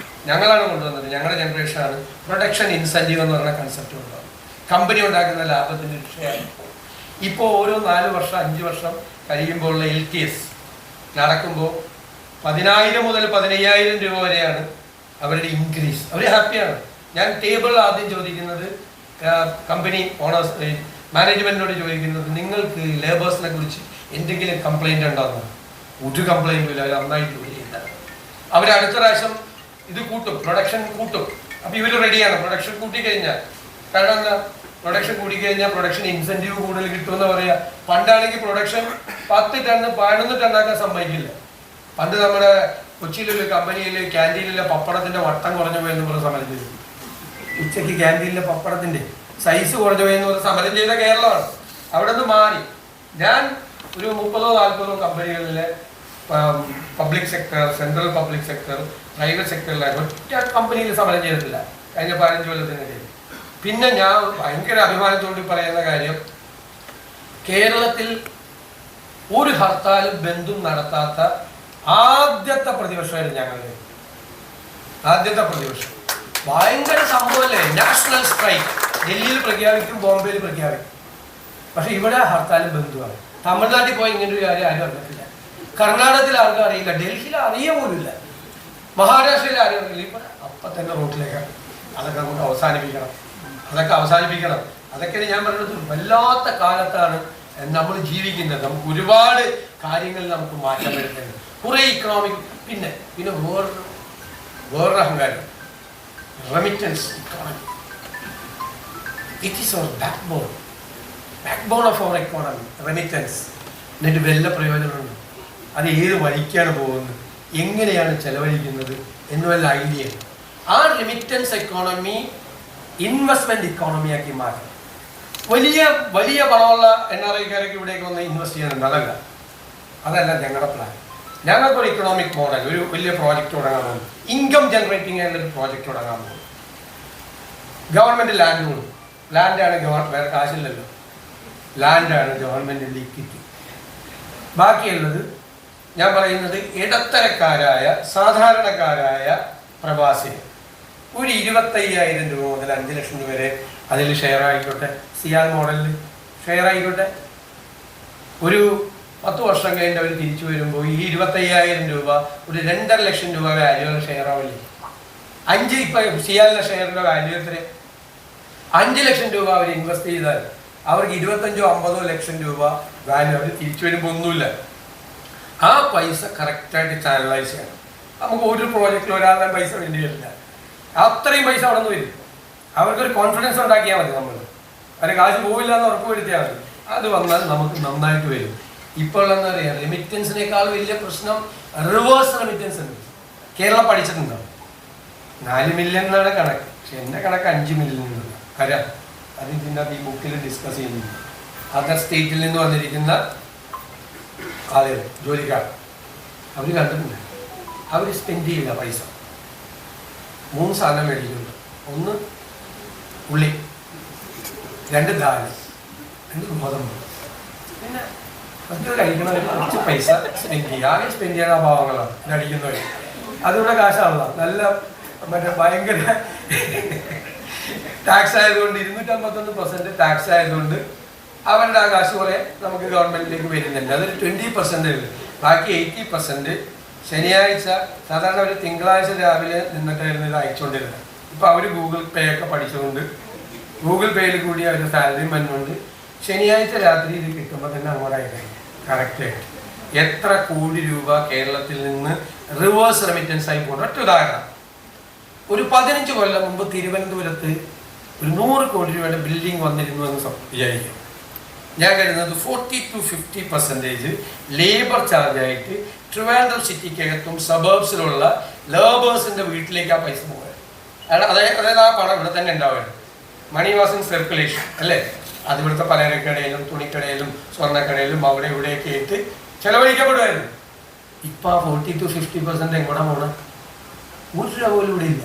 ഞങ്ങളാണ് കൊണ്ടുവന്നത്, ഞങ്ങളുടെ ജനറേഷനാണ് പ്രൊഡക്ഷൻ ഇൻസെൻറ്റീവ് എന്ന് പറയുന്ന കൺസെപ്റ്റ് കൊണ്ടുവന്നത്. Company ഉണ്ടാക്കുന്ന ലാഭത്തിൻ്റെ വിഷയമാണ്. ഇപ്പോൾ ഓരോ 4 വർഷം 5 വർഷം കഴിയുമ്പോഴുള്ള LTS നടക്കുമ്പോൾ 10,000 മുതൽ 15,000 രൂപ വരെയാണ് അവരുടെ ഇൻക്രീസ്. അവർ ഹാപ്പിയാണ്. ഞാൻ ടേബിളിൽ ആദ്യം ചോദിക്കുന്നത്, കമ്പനി ഓണേഴ്സ് മാനേജ്മെൻറ്റിനോട് ചോദിക്കുന്നത്, നിങ്ങൾക്ക് ലേബേഴ്സിനെ കുറിച്ച് എന്തെങ്കിലും കംപ്ലൈൻറ്റ് ഉണ്ടോയെന്ന്. ഒരു കംപ്ലൈൻറ്റും ഇല്ല, അവർ നന്നായിട്ട് ജോലി ചെയ്യുന്നത്. അവർ അടുത്ത പ്രാവശ്യം ഇത് കൂട്ടും, പ്രൊഡക്ഷൻ കൂട്ടും. അപ്പോൾ ഇവർ റെഡിയാണ് പ്രൊഡക്ഷൻ കൂട്ടിക്കഴിഞ്ഞാൽ. കാരണം എന്താ, പ്രൊഡക്ഷൻ കൂടിക്കഴിഞ്ഞാൽ പ്രൊഡക്ഷൻ ഇൻസെൻറ്റീവ് കൂടുതൽ കിട്ടുമെന്ന് പറയാ. പണ്ടാണെങ്കിൽ പ്രൊഡക്ഷൻ 10 ടൺ 11 ടണ്ണാക്കാൻ സമ്മതിക്കില്ല. പണ്ട് നമ്മുടെ കൊച്ചിയിലുള്ള കമ്പനിയിൽ ക്യാൻറ്റീനിലെ പപ്പടത്തിന്റെ വട്ടം കുറഞ്ഞു പോയെന്ന് പറഞ്ഞ് സമരം ചെയ്തു. ഉച്ചയ്ക്ക് ക്യാൻറ്റീനിലെ പപ്പടത്തിന്റെ സൈസ് കുറഞ്ഞു പോയെന്ന് പറഞ്ഞ് സമരം ചെയ്ത കേരളമാണ്. അവിടെ നിന്ന് മാറി ഞാൻ ഒരു 30-40 കമ്പനികളിലെ public sector, central public sector, private സെക്ടറിലായിരുന്നു. ഒറ്റ കമ്പനിയിൽ സമരം ചെയ്തിട്ടില്ല കഴിഞ്ഞ 15 കൊല്ലത്തിനിടയിൽ. പിന്നെ ഞാൻ ഭയങ്കര അഭിമാനത്തോടെ പറയുന്ന കാര്യം, കേരളത്തിൽ ഒരു ഹർത്താലും ബന്ധും നടത്താത്ത ആദ്യത്തെ പ്രതിപക്ഷമായിരുന്നു ഞങ്ങളുടെ. ആദ്യത്തെ പ്രതിപക്ഷം ഭയങ്കര സംഭവമല്ലേ. നാഷണൽ സ്ട്രൈക്ക് ഡൽഹിയിൽ പ്രഖ്യാപിക്കും, ബോംബെയിൽ പ്രഖ്യാപിക്കും. പക്ഷെ ഇവിടെ ഹർത്താലും ബന്ധുവാണ്. തമിഴ്നാട്ടിൽ പോയി ഇങ്ങനൊരു കാര്യം ആരും അറിഞ്ഞിട്ടില്ല. കർണാടകത്തിൽ ആർക്കും അറിയില്ല, ഡൽഹിയിൽ അറിയ പോലുമില്ല, മഹാരാഷ്ട്രയിൽ ആരും അറിയില്ല. ഇപ്പം അപ്പം തന്നെ റോട്ടിലേക്കാണ്. അതൊക്കെ നമുക്ക് അവസാനിപ്പിക്കണം, അതൊക്കെ അവസാനിപ്പിക്കണം. അതൊക്കെ ഞാൻ പറയുന്നത് വല്ലാത്ത കാലത്താണ് നമ്മൾ ജീവിക്കുന്നത്. നമുക്ക് ഒരുപാട് കാര്യങ്ങൾ നമുക്ക് മാറ്റം വരുത്തുന്നുണ്ട്. കുറേ ഇക്കണോമിക് പിന്നെ വേറൊരു അഹങ്കാരം, remittance economy. It is our backbone of our economy, remittance. എന്നിട്ട് വല്ല പ്രയോജനമുണ്ട്? അത് ഏത് വഴിക്കാണ് പോകുന്നത്, എങ്ങനെയാണ് ചെലവഴിക്കുന്നത് എന്ന് വല്ല ഐഡിയ. ആ റെമിറ്റൻസ് എക്കോണമി ഇൻവെസ്റ്റ്മെന്റ് ഇക്കോണമിയാക്കി മാറ്റണം. വലിയ വലിയ പണമുള്ള NRIക്കാരൊക്കെ ഇവിടേക്ക് വന്ന് ഇൻവെസ്റ്റ് ചെയ്യുന്നുണ്ട്. അതല്ല ഞങ്ങളുടെ പ്ലാൻ. ഞങ്ങൾക്കൊരു ഇക്കണോമിക് മോഡൽ, ഒരു വലിയ പ്രോജക്റ്റ് തുടങ്ങാൻ പോകും. ഇൻകം ജനറേറ്റിംഗ് ആയിട്ടുള്ളൊരു പ്രോജക്റ്റ് തുടങ്ങാൻ പോകും. ഗവൺമെന്റ് ലാൻഡ് കൊടുക്കും. ലാൻഡാണ് വേറെ കാശില്ലല്ലോ, ലാൻഡാണ് ഗവൺമെന്റിന്റെ ഇക്വിറ്റി. ബാക്കിയുള്ളത് ഞാൻ പറയുന്നത് ഇടത്തരക്കാരായ സാധാരണക്കാരായ പ്രവാസികൾ ഒരു 25,000 രൂപ മുതൽ 5 ലക്ഷം രൂപ വരെ അതിൽ ഷെയർ ആയിക്കോട്ടെ, സിയാൽ മോഡലിൽ ഷെയർ ആയിക്കോട്ടെ. ഒരു 10 വർഷം കഴിഞ്ഞിട്ട് അവർ തിരിച്ചു വരുമ്പോൾ ഈ 25,000 രൂപ ഒരു 2.5 ലക്ഷം രൂപ വാല്യൂള്ള ഷെയർ ആവില്ലേ. 5 ഇപ്പം സിയാലിന്റെ ഷെയറിന്റെ വാല്യൂ എത്ര? 5 ലക്ഷം രൂപ അവർ ഇൻവെസ്റ്റ് ചെയ്താൽ അവർക്ക് 25-50 ലക്ഷം രൂപ വാല്യൂ. അവർ തിരിച്ചു വരുമ്പോൾ ഒന്നുമില്ല. ആ പൈസ കറക്റ്റായിട്ട് ചാനലൈസ് ചെയ്യണം. നമുക്ക് ഒരു പ്രോജക്റ്റിൽ ഒരാളുടെ പൈസ വേണ്ടി വരില്ല. അത്രയും പൈസ അവിടെ നിന്ന് വരും. അവർക്കൊരു കോൺഫിഡൻസ് ഉണ്ടാക്കിയാൽ മതി. നമ്മൾ അവരെ കാശ് പോവില്ല എന്ന് ഉറപ്പ് വരുത്തിയാൽ മതി. അത് വന്നാൽ നമുക്ക് നന്നായിട്ട് വരും. ഇപ്പോൾ എന്താ പറയുക, റെമിറ്റൻസിനേക്കാൾ വലിയ പ്രശ്നം റിവേഴ്സ് റെമിറ്റൻസ് ഉണ്ട്. കേരളം പഠിച്ചിട്ടുണ്ടോ? 4 മില്യൺ എന്നാണ് കണക്ക്. പക്ഷെ എൻ്റെ കണക്ക് 5 മില്യൺ എന്നുള്ള കാര്യം അത് ഇതിൻ്റെ ഈ ബുക്കിൽ ഡിസ്കസ് ചെയ്യുന്നു. അതർ സ്റ്റേറ്റിൽ നിന്ന് വന്നിരിക്കുന്ന ആളുകൾ, ജോലിക്കാർ, അവർ കണ്ടിട്ടുണ്ട്. അവർ സ്പെൻഡ് ചെയ്യില്ല പൈസ. 3 സാധനം മേടിക്കുന്നുണ്ട്. 1 ഉള്ളി, 2 ദാല്, 2 ഗോതമ്പ്. പിന്നെ അത് കഴിക്കുന്നവർ കുറച്ച് പൈസ സ്പെൻഡ് ചെയ്യുക. ആകെ സ്പെൻഡ് ചെയ്യുന്ന ഭാവങ്ങളാണ് ഇത് അടിക്കുന്നവർ. അതിവിടെ കാശാണല്ലോ. നല്ല മറ്റേ ഭയങ്കര ടാക്സ് ആയതുകൊണ്ട് 251% ടാക്സ് ആയതുകൊണ്ട് അവരുടെ ആ കാശ് പോലെ നമുക്ക് ഗവൺമെന്റിലേക്ക് വരുന്നില്ല. അതൊരു 20% ഉള്ളു. ബാക്കി 80% ശനിയാഴ്ച, സാധാരണ ഒരു തിങ്കളാഴ്ച രാവിലെ നിന്നിട്ടായിരുന്നു ഇത് അയച്ചുകൊണ്ടിരുന്നത്. ഇപ്പോൾ അവർ ഗൂഗിൾ പേ ഒക്കെ പഠിച്ചുകൊണ്ട് ഗൂഗിൾ പേയിൽ കൂടി അവർ സാലറിയും വന്നുകൊണ്ട് ശനിയാഴ്ച രാത്രി ഇത് കിട്ടുമ്പോൾ തന്നെ അങ്ങോട്ടായിട്ട് കറക്റ്റായിട്ട് എത്ര കോടി രൂപ കേരളത്തിൽ നിന്ന് റിവേഴ്സ് റെമിറ്റൻസ് ആയി പോകുന്നു. ഒറ്റ ഉദാഹരണം, ഒരു 15 കൊല്ലം മുമ്പ് തിരുവനന്തപുരത്ത് ഒരു 100 കോടി രൂപയുടെ ബിൽഡിംഗ് വന്നിരുന്നു എന്ന് വിചാരിക്കും. ഞാൻ കരുതുന്നത് 40-50% ലേബർ ചാർജായിട്ട് ട്രിവാൻഡ്രം സിറ്റിക്കകത്തും സബേർബ്സിലുള്ള ലേബേഴ്സിൻ്റെ വീട്ടിലേക്ക് ആ പൈസ പോകുക. അതായത് ആ പണം ഇവിടെ തന്നെ ഉണ്ടാവുകയാണ്. മണി വാസ് ഇൻ സർക്കുലേഷൻ അല്ലേ. അത് ഇവിടുത്തെ പലചരക്കടയിലും തുണിക്കടയിലും സ്വർണ്ണക്കടയിലും അവിടെ ഇവിടെയൊക്കെ ആയിട്ട് ചെലവഴിക്കപ്പെടുമായിരുന്നു. ഇപ്പം ആ 40-50% എങ്ങോട്ടാ പോകണം? 1 രൂപ പോലും ഇവിടെ ഇല്ല.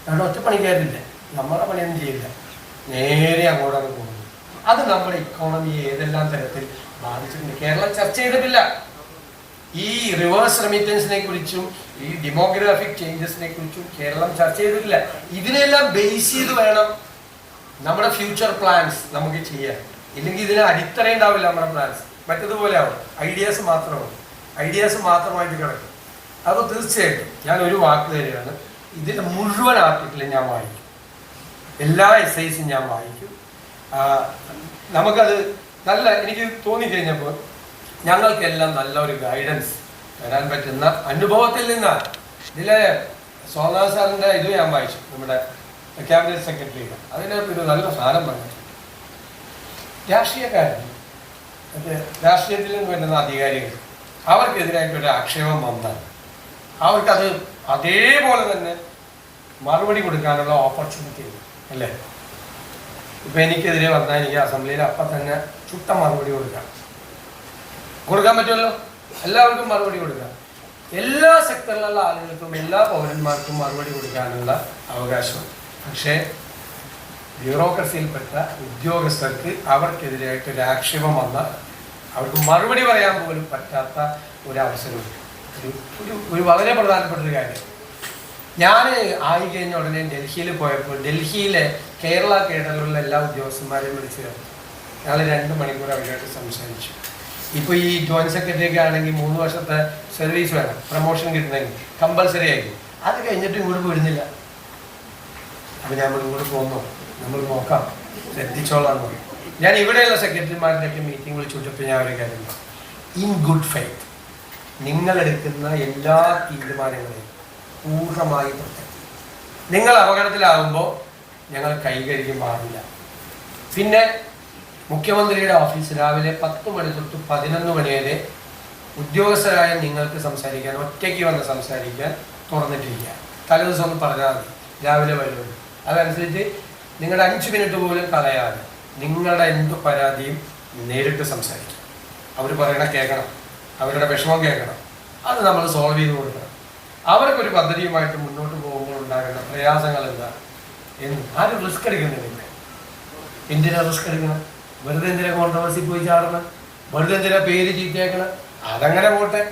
കാരണം ഒറ്റപ്പണിക്കാരില്ല, നമ്മുടെ പണിയൊന്നും ചെയ്യില്ല, നേരെ അങ്ങോട്ടാണ് പോകുന്നത്. അത് നമ്മുടെ ഇക്കോണമിയെ ഏതെല്ലാം തരത്തിൽ ബാധിച്ചിട്ടുണ്ട് കേരളം ചർച്ച ചെയ്തിട്ടില്ല. ഈ റിവേഴ്സ് റെമിറ്റൻസിനെ കുറിച്ചും ഈ ഡെമോഗ്രാഫിക് ചേഞ്ചസിനെ കുറിച്ചും കേരളം ചർച്ച ചെയ്തിട്ടില്ല. ഇതിനെല്ലാം ബേസ് ചെയ്ത് വേണം നമ്മുടെ ഫ്യൂച്ചർ പ്ലാൻസ് നമുക്ക് ചെയ്യാൻ. ഇല്ലെങ്കിൽ ഇതിന് അടിത്തറയുണ്ടാവില്ല നമ്മുടെ പ്ലാൻസ്. മറ്റതുപോലെ ആവും, ഐഡിയാസ് മാത്രമായിട്ട് കിടക്കും. അപ്പോൾ തീർച്ചയായിട്ടും ഞാൻ ഒരു വാക്ക് തരികയാണ്, ഇതിൻ്റെ മുഴുവൻ ആർട്ടിക്കിളും ഞാൻ വായിക്കും, എല്ലാ എസ്ഐസും ഞാൻ വായിക്കും. നമുക്കത് നല്ല എനിക്ക് തോന്നിക്കഴിഞ്ഞപ്പോൾ ഞങ്ങൾക്കെല്ലാം നല്ലൊരു ഗൈഡൻസ് തരാൻ പറ്റുന്ന അനുഭവത്തിൽ നിന്നാണ്. ഇതിലെ സോമനാഥ് സാറിൻ്റെ ഇത് ഞാൻ വായിച്ചു, നമ്മുടെ ക്യാബിനറ്റ് സെക്രട്ടറിയുടെ. അതിനകത്തൊരു നല്ല സാധനം പറഞ്ഞിട്ടുണ്ട്. രാഷ്ട്രീയക്കാരൻ, രാഷ്ട്രീയത്തിൽ നിന്ന് വരുന്ന അധികാരികൾ, അവർക്കെതിരായിട്ടൊരു ആക്ഷേപം വന്നാൽ അവർക്കത് അതേപോലെ തന്നെ മറുപടി കൊടുക്കാനുള്ള ഓപ്പർച്യൂണിറ്റി ഉണ്ട്, അല്ലേ? ഇപ്പം എനിക്കെതിരെ വന്നാൽ എനിക്ക് അസംബ്ലിയിൽ അപ്പം തന്നെ ചുട്ട മറുപടി കൊടുക്കാൻ പറ്റുമല്ലോ. എല്ലാവർക്കും മറുപടി കൊടുക്കാം. എല്ലാ സെക്ടറിലുള്ള ആളുകൾക്കും, എല്ലാ പൗരന്മാർക്കും മറുപടി കൊടുക്കാനുള്ള അവകാശമുണ്ട്. പക്ഷേ ബ്യൂറോക്രസിയിൽപ്പെട്ട ഉദ്യോഗസ്ഥർക്ക് അവർക്കെതിരായിട്ട് ഒരു ആക്ഷേപം വന്നാൽ അവർക്ക് മറുപടി പറയാൻ പോലും പറ്റാത്ത ഒരവസരമുണ്ട്. ഒരു വളരെ പ്രധാനപ്പെട്ട ഒരു കാര്യം, ഞാൻ ആയി കഴിഞ്ഞ ഉടനെ ഡൽഹിയിൽ പോയപ്പോൾ ഡൽഹിയിലെ കേരള കേഡറിലുള്ള എല്ലാ ഉദ്യോഗസ്ഥന്മാരെയും വിളിച്ചു ചേർത്തു. ഞങ്ങൾ 2 മണിക്കൂർ അവരുമായിട്ട് സംസാരിച്ചു. ഇപ്പോൾ ഈ ജോയിന്റ് സെക്രട്ടറിയൊക്കെ ആണെങ്കിൽ 3 വർഷത്തെ സർവീസ് വേണം, പ്രൊമോഷൻ കിട്ടണമെങ്കിൽ കമ്പൽസറി ആയിരിക്കും. അത് കഴിഞ്ഞിട്ട് ഇങ്ങോട്ട് പോരുന്നില്ല. അപ്പോൾ നമ്മൾ ഇങ്ങോട്ട് പോകുന്നു, നമ്മൾ നോക്കാം, ശ്രദ്ധിച്ചോളാം. ഞാൻ ഇവിടെയുള്ള സെക്രട്ടറിമാരുടെയൊക്കെ മീറ്റിംഗ് വിളിച്ചുകൊണ്ടിപ്പോൾ ഞാൻ ഒരു കാര്യം, ഇൻ ഗുഡ് ഫെയ്ത്ത് നിങ്ങളെടുക്കുന്ന എല്ലാ തീരുമാനങ്ങളെയും പൂർണ്ണമായി പ്രൊട്ടക്ട്. നിങ്ങൾ അപകടത്തിലാകുമ്പോൾ ഞങ്ങൾ കൈകഴുകി മാറില്ല. പിന്നെ മുഖ്യമന്ത്രിയുടെ ഓഫീസ് രാവിലെ 10 മണി തൊട്ട് 11 മണി വരെ ഉദ്യോഗസ്ഥരായ നിങ്ങൾക്ക് സംസാരിക്കാൻ, ഒറ്റയ്ക്ക് വന്ന് സംസാരിക്കാൻ തുറന്നിട്ടിരിക്കുക. തലേദിവസം ഒന്ന് പറഞ്ഞാൽ മതി, രാവിലെ വരുള്ളൂ. അതനുസരിച്ച് നിങ്ങളുടെ 5 മിനിറ്റ് പോലും കളയാതെ നിങ്ങളുടെ എന്ത് പരാതിയും നേരിട്ട് സംസാരിക്കും. അവർ പറയണ കേൾക്കണം, അവരുടെ വിഷമം കേൾക്കണം, അത് നമ്മൾ സോൾവ് ചെയ്ത് കൊടുക്കണം. അവർക്കൊരു പദ്ധതിയുമായിട്ട് മുന്നോട്ട് പോകുമ്പോൾ ഉണ്ടാകുന്ന പ്രയാസങ്ങൾ എന്താണ് എന്ന് ആരും റിസ്ക് എടുക്കുന്നില്ല. എന്തിനാ റിസ്ക് എടുക്കണം? വെറുതെ എന്തിനാ കോൺട്രവേഴ്സി പോയി ചാടണം? വെറുതെ എന്തിനാ പേര് ചീത്തയാക്കണം? അതങ്ങനെ പോട്ടെ,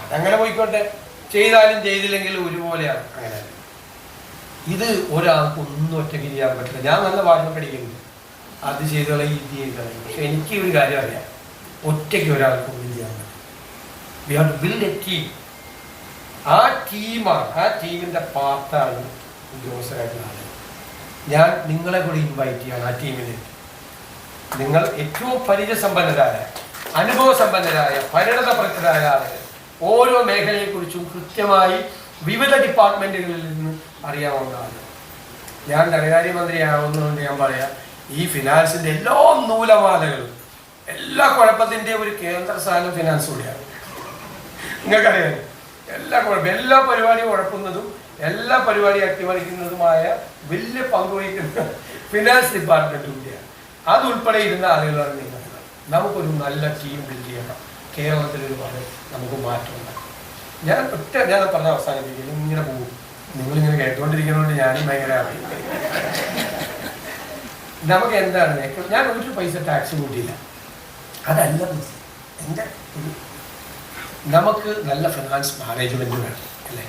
അതങ്ങനെ പോയിക്കോട്ടെ. ചെയ്താലും ചെയ്തില്ലെങ്കിലും ഒരുപോലെയാണ്. അങ്ങനെ ഇത് ഒരാൾക്ക് ഒന്നും ഒറ്റയ്ക്ക് ചെയ്യാൻ പറ്റില്ല. ഞാൻ നല്ല ഭാഷ പഠിക്കുന്നുണ്ട്, അത് ചെയ്തോളെ ഇത് ചെയ്തോളെ. പക്ഷെ എനിക്ക് ഒരു കാര്യം അറിയാം, ഒറ്റയ്ക്ക് ഒരാൾക്ക് ഒന്നും ചെയ്യാൻ പറ്റില്ല. We have to build a team. ആ ടീമാണ്, ആ ടീമിൻ്റെ പാർട്ടാണ് ഉദ്യോഗസ്ഥരായിട്ടുള്ള ആളുകൾ. ഞാൻ നിങ്ങളെ കൂടി ഇൻവൈറ്റ് ചെയ്യാണ് ആ ടീമിലേക്ക്. നിങ്ങൾ ഏറ്റവും പരിചയസമ്പന്നരായ, അനുഭവസമ്പന്നരായ, പരിണതപ്രജ്ഞരായ ആളുകൾ, ഓരോ മേഖലയെക്കുറിച്ചും കൃത്യമായി വിവിധ ഡിപ്പാർട്ട്മെൻറ്റുകളിൽ നിന്ന് അറിയാവുന്നതാണ്. ഞാൻ ധനകാര്യമന്ത്രിയാവുന്നതുകൊണ്ട് ഞാൻ പറയാം, ഈ ഫിനാൻസിൻ്റെ എല്ലാ നൂലമാലകളും, എല്ലാ കുഴപ്പത്തിൻ്റെയും ഒരു കേന്ദ്ര സ്ഥാനം ഫിനാൻസ് കൂടിയാണ്. നിങ്ങൾക്കറിയാം, എല്ലാ പരിപാടിയും ഉഴക്കുന്നതും എല്ലാ പരിപാടിയും അട്ടിമറിക്കുന്നതുമായ വലിയ പങ്കുവഹിക്കുന്ന ഫിനാൻസ് ഡിപ്പാർട്ട്മെൻറ്റ് കൂടിയാണ്. അതുൾപ്പെടെ ഇരുന്ന ആളുകളാണ് നിങ്ങൾ. നമുക്കൊരു നല്ല ടീം ബിൽഡ് ചെയ്യണം. കേരളത്തിൽ ഒരുപാട് നമുക്ക് മാറ്റമുണ്ടാകും. ഞാൻ പറഞ്ഞ അവസാനിപ്പിക്കുന്നു. ഇങ്ങനെ പോകും, നിങ്ങളിങ്ങനെ കേട്ടുകൊണ്ടിരിക്കുന്നതുകൊണ്ട് ഞാനും ഭയങ്കര നമുക്ക് എന്താണ്, ഞാൻ ഒരു പൈസ ടാക്സ് കൂട്ടിയില്ല. അതല്ല എൻ്റെ നമുക്ക് നല്ല ഫിനാൻസ് മാനേജ്മെൻറ്റ് വേണം, അല്ലേ?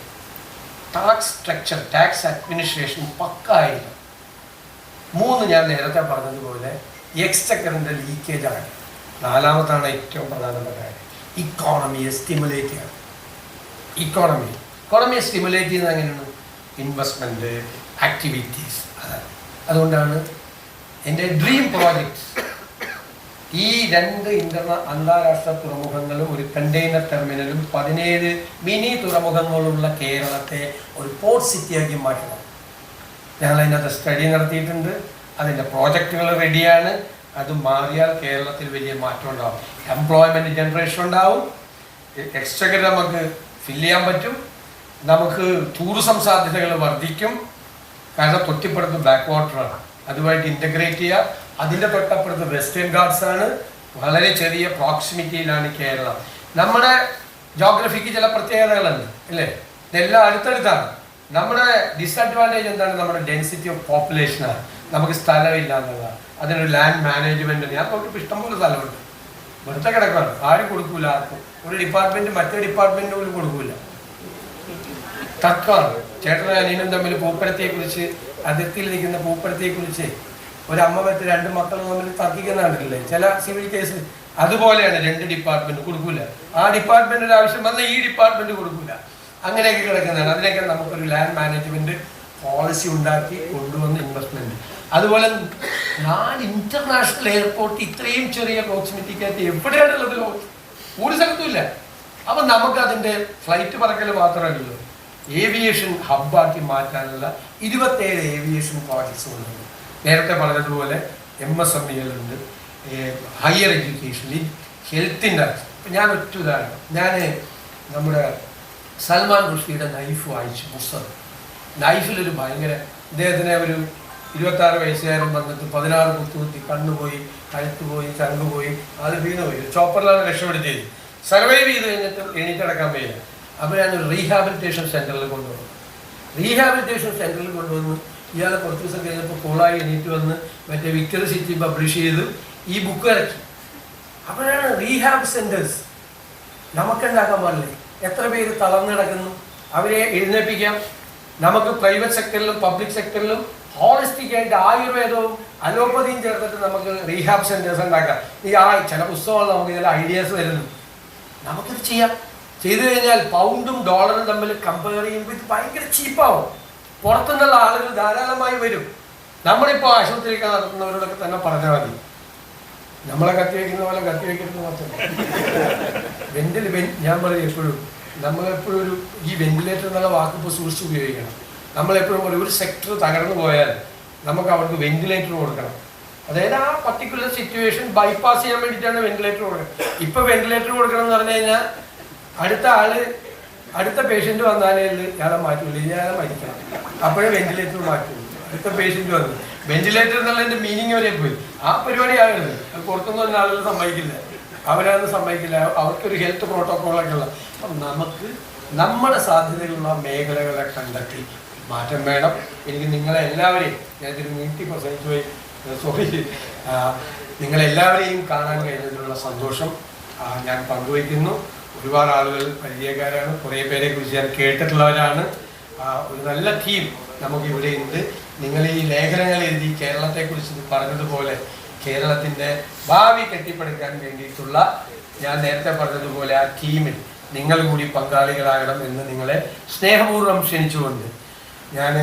ടാക്സ് സ്ട്രക്ചർ, ടാക്സ് അഡ്മിനിസ്ട്രേഷൻ പക്കായില്ല. 3 ഞാൻ നേരത്തെ പറഞ്ഞതുപോലെ എക്സ്ചക്കറിൻ്റെ ലീക്കേജ് ആണ്. 4-മത്താണ് ഏറ്റവും പ്രധാനപ്പെട്ട കാര്യം, ഇക്കോണമിയെ സ്റ്റിമുലേറ്റ് ചെയ്യണം. ഇക്കോണമിയെ സ്റ്റിമുലേറ്റ് ചെയ്യുന്നത് എങ്ങനെയാണ്? Investment, activities. അതുകൊണ്ടാണ് എൻ്റെ ഡ്രീം പ്രോജക്റ്റ് ഈ 2 അന്താരാഷ്ട്ര തുറമുഖങ്ങളും ഒരു കണ്ടെയ്നർ ടെർമിനലും 17 മിനി തുറമുഖങ്ങളുള്ള കേരളത്തെ ഒരു പോർട്ട് സിറ്റിയാക്കി മാറ്റണം. ഞങ്ങളതിനകത്ത് സ്റ്റഡി നടത്തിയിട്ടുണ്ട്, അതിൻ്റെ പ്രോജക്റ്റുകൾ റെഡിയാണ്. അത് മാറിയാൽ കേരളത്തിൽ വലിയ മാറ്റം ഉണ്ടാവും. എംപ്ലോയ്മെൻറ്റ് ജനറേഷൻ ഉണ്ടാവും, എക്സ്ട്രാ നമുക്ക് ഫില്ല് ചെയ്യാൻ പറ്റും, നമുക്ക് ടൂറിസം സാധ്യതകൾ വർദ്ധിക്കും. കാരണം തൊട്ടിപ്പുറത്ത് ബാക്ക് വാട്ടറാണ്, അതുമായിട്ട് ഇൻ്റഗ്രേറ്റ് ചെയ്യുക. അതിൻ്റെ തൊട്ടപ്പുറത്ത് വെസ്റ്റേൺ ഗാർഡ്സ് ആണ്, വളരെ ചെറിയ പ്രോക്സിമിറ്റിയിലാണ് കേരളം. നമ്മുടെ ജോഗ്രഫിക്ക് ചില പ്രത്യേകതകളുണ്ട്, അല്ലേ? ഇതെല്ലാം അടുത്തടുത്താണ്. നമ്മുടെ ഡിസഡ്വാൻറ്റേജ് എന്താണ്? നമ്മുടെ ഡെൻസിറ്റി ഓഫ് പോപ്പുലേഷനാണ്. നമുക്ക് സ്ഥലമില്ല എന്നുള്ളതാണ്. അതിനൊരു ലാൻഡ് മാനേജ്മെൻറ്റ്, ഞാൻ നോക്കിയപ്പോൾ ഇഷ്ടംപോലെ സ്ഥലമുണ്ട്. വെറുതെ കിടക്കുകയാണ്, ആരും കൊടുക്കൂല. ആർക്കും ഒരു ഡിപ്പാർട്ട്മെന്റ് മറ്റേ ഡിപ്പാർട്ട്മെന്റിന് പോലും കൊടുക്കൂല. തർക്കമാണ് ചേട്ടനും അനിയനും തമ്മിൽ പൂപ്പരത്തെക്കുറിച്ച്, അതിർത്തിയിൽ നിൽക്കുന്ന പൂപ്പരത്തെക്കുറിച്ച് ഒരമ്മ മറ്റ് 2 മക്കളും തമ്മിൽ തർക്കിക്കുന്നുണ്ടല്ലേ ചില സിവിൽ കേസ്. അതുപോലെയാണ് 2 ഡിപ്പാർട്ട്മെന്റ് കൊടുക്കൂല. ആ ഡിപ്പാർട്ട്മെന്റിന്റെ ആവശ്യം വന്ന ഈ ഡിപ്പാർട്ട്മെന്റ് കൊടുക്കൂല. അങ്ങനെയൊക്കെ കിടക്കുന്നതാണ്. അതിനൊക്കെ നമുക്കൊരു ലാൻഡ് മാനേജ്മെന്റ് പോളിസി ഉണ്ടാക്കി കൊണ്ടുവന്ന ഇൻവെസ്റ്റ്മെന്റ്. അതുപോലെ 4 ഇന്റർനാഷണൽ എയർപോർട്ട് ഇത്രയും ചെറിയ പ്രോക്സിമിറ്റിക്കകത്ത് എവിടെയാണുള്ളത്? ഒരു സ്ഥലത്തും ഇല്ല. അപ്പൊ നമുക്ക് അതിന്റെ ഫ്ലൈറ്റ് പറക്കൽ മാത്രമല്ലല്ലോ, ഏവിയേഷൻ ഹബ്ബാക്കി മാറ്റാനുള്ള 27 ഏവിയേഷൻ പ്രോജക്ട്സ് ഉണ്ട്. നേരത്തെ പറഞ്ഞതുപോലെ MSMEകളുണ്ട്, ഹയർ എഡ്യൂക്കേഷനിൽ, ഹെൽത്തിൻ്റെ. ഞാൻ ഒറ്റ ഉദാഹരണം, ഞാൻ നമ്മുടെ സൽമാൻ റുഷ്ദിയുടെ നൈഫ് വായിച്ചു പുസ്തകം. നൈഫിലൊരു ഭയങ്കര, ഇദ്ദേഹത്തിനെ ഒരു 26 വയസ്സുകാരൻ വന്നിട്ട് 16 കുത്തുകുത്തി കണ്ണുപോയി, കഴുത്ത് പോയി, ചങ്ക് പോയി, അത് വീണ് പോയി. ചോപ്പറിലാണ് രക്ഷപ്പെടുത്തിയത്. സർവൈവ് ചെയ്ത് കഴിഞ്ഞിട്ട് എണീറ്റടക്കാൻ വയ്യ. അപ്പോൾ ഞാൻ ഒരു റീഹാബിലിറ്റേഷൻ സെൻറ്ററിൽ കൊണ്ടുവന്നു. റീഹാബിലിറ്റേഷൻ സെൻറ്ററിൽ കൊണ്ടുവന്ന് ഇയാളെ കുറച്ച് ദിവസം കഴിഞ്ഞപ്പോൾ കോളായി എണീറ്റ് വന്ന് മറ്റേ വിക്ടറി സിറ്റി പബ്ലിഷ് ചെയ്ത് ഈ ബുക്ക് ഇറക്കി. അപ്പോഴാണ് റീഹാബ് സെൻറ്റേഴ്സ് നമുക്കുണ്ടാക്കാൻ പാടില്ലേ? എത്ര പേര് തളർന്നു കിടക്കുന്നു, അവരെ എഴുന്നേൽപ്പിക്കാം. നമുക്ക് പ്രൈവറ്റ് സെക്ടറിലും പബ്ലിക് സെക്ടറിലും ഹോളിസ്റ്റിക് ആയിട്ട് ആയുർവേദവും അലോപ്പതിയും ചേർത്തിട്ട് നമുക്ക് റീഹാബ് സെൻറ്റേഴ്സ് ഉണ്ടാക്കാം. ചില പുസ്തകങ്ങൾ നമുക്ക് ചില ഐഡിയാസ് വരുന്നു, നമുക്കിത് ചെയ്യാം. ചെയ്തു കഴിഞ്ഞാൽ പൗണ്ടും ഡോളറും തമ്മിൽ കമ്പയർ ചെയ്യുമ്പോൾ ഇത് ഭയങ്കര ചീപ്പാവും. പുറത്തുനിന്നുള്ള ആളുകൾ ധാരാളമായി വരും. നമ്മളിപ്പോൾ ആശുപത്രിയൊക്കെ നടത്തുന്നവരോടൊക്കെ തന്നെ പറഞ്ഞാൽ മതി, നമ്മളെ കത്തിവെക്കുന്ന പോലെ കത്തിവെക്കുന്നത് മാത്രമല്ല. ഞാൻ പറയും എപ്പോഴും, നമ്മളെപ്പോഴും ഈ വെന്റിലേറ്റർ എന്നുള്ള വാക്ക് ഇപ്പോൾ സൂക്ഷിച്ച് ഉപയോഗിക്കണം. നമ്മളെപ്പോഴും പറയും, ഒരു സെക്ടർ തകർന്നു പോയാൽ നമുക്ക് അവർക്ക് വെന്റിലേറ്റർ കൊടുക്കണം. അതായത് ആ പർട്ടിക്കുലർ സിറ്റുവേഷൻ ബൈപ്പാസ് ചെയ്യാൻ വേണ്ടിയിട്ടാണ് വെന്റിലേറ്റർ കൊടുക്കുന്നത്. ഇപ്പോൾ വെന്റിലേറ്റർ കൊടുക്കണം എന്ന് പറഞ്ഞു കഴിഞ്ഞാൽ അടുത്ത പേഷ്യൻ്റ് വന്നാലേ ഇയാളെ മാറ്റില്ല, ഇയാളെ മരിക്കണം, അപ്പോഴേ വെന്റിലേറ്റർ മാറ്റുള്ളൂ. അടുത്ത പേഷ്യൻ്റ് വന്നു വെന്റിലേറ്റർ എന്നുള്ളതിൻ്റെ മീനിങ് വരെ പോയി. ആ പരിപാടി ആകരുത്. അത് പുറത്തുനിന്ന് ആളുകൾ സമ്മതിക്കില്ല, അവരതൊന്നും സമ്മതിക്കില്ല. അവർക്കൊരു ഹെൽത്ത് പ്രോട്ടോക്കോളൊക്കെ ഉള്ള. അപ്പം നമുക്ക് നമ്മുടെ സാധ്യതയുള്ള മേഖലകളെ കണ്ടെത്തി മാറ്റം വേണം. എനിക്ക് നിങ്ങളെല്ലാവരെയും, ഞാനൊരു മീറ്റിംഗ് പ്രസംഗിച്ചു പോയി, സോറി, നിങ്ങളെല്ലാവരെയും കാണാൻ കഴിഞ്ഞതിലുള്ള സന്തോഷം ഞാൻ പങ്കുവയ്ക്കുന്നു. ഒരുപാട് ആളുകൾ പരിചയക്കാരാണ്, കുറേ പേരെ കുറിച്ച് ഞാൻ കേട്ടിട്ടുള്ളവരാണ്. ഒരു നല്ല ടീം നമുക്കിവിടെ ഉണ്ട്. നിങ്ങൾ ഈ ലേഖനങ്ങൾ എഴുതി കേരളത്തെക്കുറിച്ച് പറഞ്ഞതുപോലെ കേരളത്തിൻ്റെ ഭാവി കെട്ടിപ്പടുക്കാൻ വേണ്ടിയിട്ടുള്ള, ഞാൻ നേരത്തെ പറഞ്ഞതുപോലെ ആ ടീമിൽ നിങ്ങൾ കൂടി പങ്കാളികളാകണം എന്ന് നിങ്ങളെ സ്നേഹപൂർവ്വം ക്ഷണിച്ചുകൊണ്ട് ഞാൻ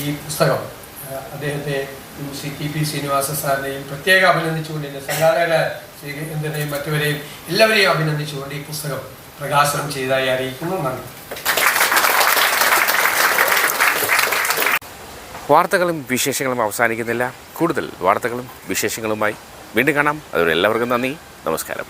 ഈ പുസ്തകം അദ്ദേഹത്തെ TP ശ്രീനിവാസ സാറിനെയും പ്രത്യേകം അഭിനന്ദിച്ചുകൊണ്ട്, എൻ്റെ സംഘാടക ശ്രീകേന്ദ്രനെയും മറ്റുവരെയും എല്ലാവരെയും അഭിനന്ദിച്ചുകൊണ്ട് ഈ പുസ്തകം പ്രകാശനം ചെയ്തതായി അറിയിക്കുന്നു. നന്ദി. വാർത്തകളും വിശേഷങ്ങളും അവസാനിക്കുന്നില്ല. കൂടുതൽ വാർത്തകളും വിശേഷങ്ങളുമായി വീണ്ടും കാണാം. അതുവരെ എല്ലാവർക്കും നന്ദി, നമസ്കാരം.